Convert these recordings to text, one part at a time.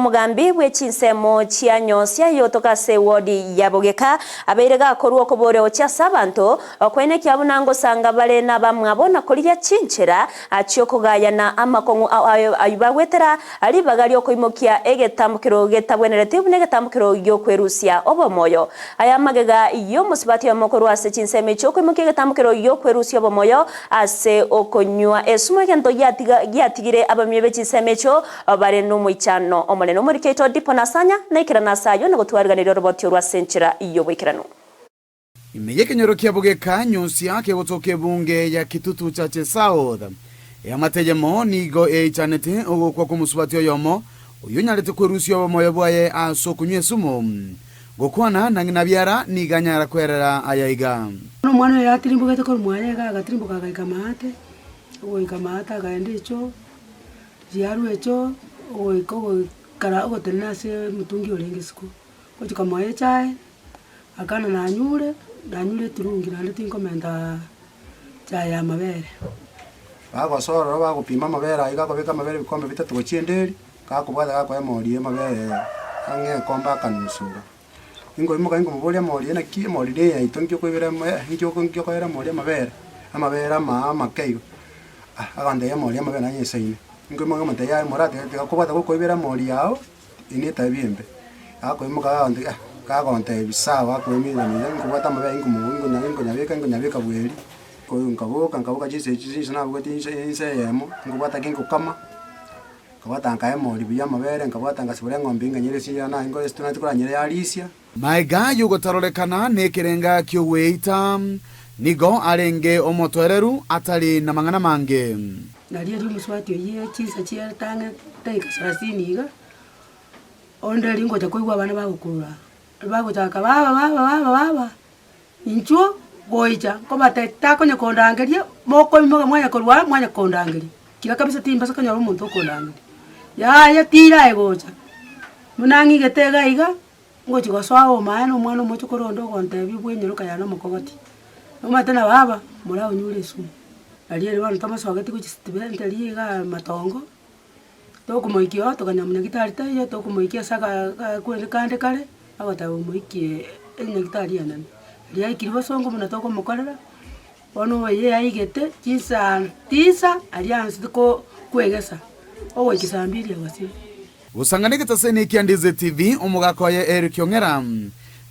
omugambi bw'ekinsemo chia nyosya yotoka se wodi ya Bogeka abeirega koruo kobore okyasa abantu okwene kyabunango sanga bale na bamwabona kolya chinchera acyokogayana amakongu ayubagwetera ali bagali okoimokia egetambukiro getabwenerete bunegetambukiro yokwerusya obomoyo aya magega iyo musibati ya mokoro ase chinsemo cyokoimokia egetambukiro yokwerusya obomoyo ase okonywa esumo gento yatigire abamyebe chinsemo cyo bare n'umwichano omonene omuriketo dipo nasanya naikira nasayo nagotwariganira roboti rwa senchira iyo bwikirano imeye kenyoro kya Bogeka nyosya ke gotoke bunge ya Kitutu Chache South ya matejemo nigo chanete ogokwa kumusubati yomo uyonyarete kwerusya omoyo bwaye asokunywe sumo gokwana nangina byara niganyara kwerera ayaiga no mwana yatirimbuka ko mwanya gatirimbuka kaikamate oikamata gaendecho ziaru echo oiko kara ogotenase mutungi olengesiko kochika moye chai akana nanyure turungi nande tinkomenta chai ya mabere bagosoro bagupima amabere aiga kobeka amabere bikombe bitatu gochienderi kakubwatha gakoya morie mabere ange komba kanusura ingo imuka mubolia morie na kie morie ya itongi koibera ngyo ngyo koira morie amabere makeigo agande ya morie amabere anyesaine ingo imuka mataya morate kakubwatha koibera morie yao ineta biembe akoimuka ande kagonte bisawa kwemira ni ngubata amabere ingo nyabeka bweri nkaboka jise na bwati inse yemo ngubata kingo kama kabata nkaemo libuya mabere nkabata ngasibure ngombe nganyire siya na ingo estuna tikuranyire alisia maiga yugo tarolekana nekerenga kyo weita nigo arenge omotwereru atali na mangana mange nali ari muswati ye chisa chia tanga taika 30 iga onde lingo takoigwa bana bagukura bagutaka baba inchuo goija koba tetako nyakondangeria moko imoga mwanya korwa mwanya kondangeria kila kabisa timba sakanya umuntu okondangeria ya tira egoja munangi getega iga ngochi goswawo maana omwana omocho korondo gontebi bwenyeruka yana mokogoti nomatena baba mura onyure su aliere bana tamasogeti kuchistibente liga matongo tokumoikio tokanyamunya gitari tayo tokumoikia saka kwende kande kale agota omoikie enya gitari yanane liai kiribo songo muna toko mokorera ono ye aigete chisa tisa aliansi ko kwegesa owo ikisambiri abasi usanganike taseni kiandize TV omugakoye Eric Ongera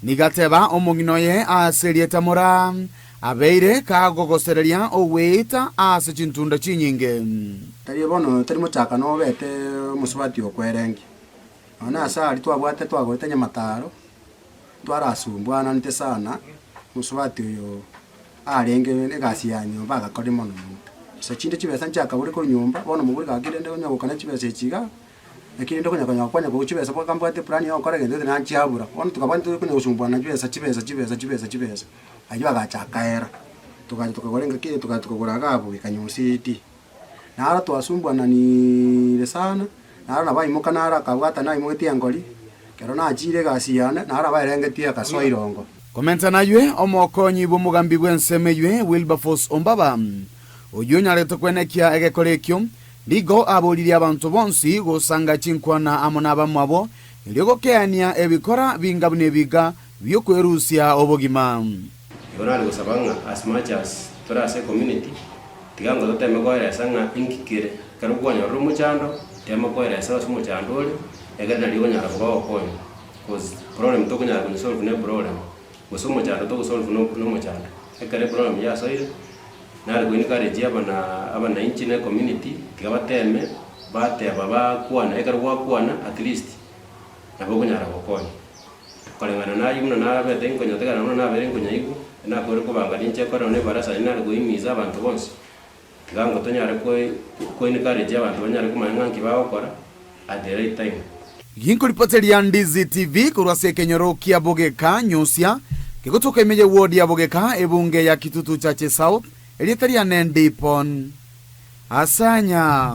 nigateba omonginoye aserieta mora abeire kagogosereria oweta ase chintunda chinyinge tari bono tari mochaka no bete musubati okwerengi ona asa ali twabwate twagotenya mataro twarasumbwana nte sana musubati yo arenge negasi yanyu baga kori mono se chinde chibesa nchaka buri ko nyumba bono muguri gakirende konya gukana chibesa chiga lakini ndo konya kwanya ko chibesa kwa kambwate plan yo kora gende na chiabura bono tukabandi konya usumbwana chibesa ayo agachakaera tukagorenga kile tukagora gabo ikanyusiti nara twasumbwana ni sana nara bayimuka nara kabwata na imweti angoli kero na ajire gasi yana nara bayirengetia kasoirongo komenta naywe omokonyi bumugambi bwenseme Wilberforce Ombaba oyonyarete kwenekia egekorekyo nigo aboliria abantu bonsi gosanga chinkwana amona bamwabo iligo keania ebikora bingabune biga byokwerusya obogima yonali gusabanga as much as torase community tigango toteme koera sanga inkikire karugwanya rumuchando tema koera sawa sumuchandole egana lionyara kubaho koyo cause problem tokunya ku solve ne problem gusumo cyane to solve no muchando ekare problem ya soire nari kwinikare abana inchi ne community tigabateme bate baba kuana ekarwa kuana at least nabo kunyara kokonya kolengana nayo muna nabete nkonya tegana muna nabere nkonya igu na kore ko banga ninche kora ne barasa nari kuimiza abantu bonse tigango tonyare kwinikare abantu banyare kumanga kibaho kora at the right time Yinkolipoteria Ndizi TV kurwase kenyoro kia Bogeka nyosya kikutoka imeje ward ya Bogeka ebunge ya Kitutu Chache South elitaria nendipon asanya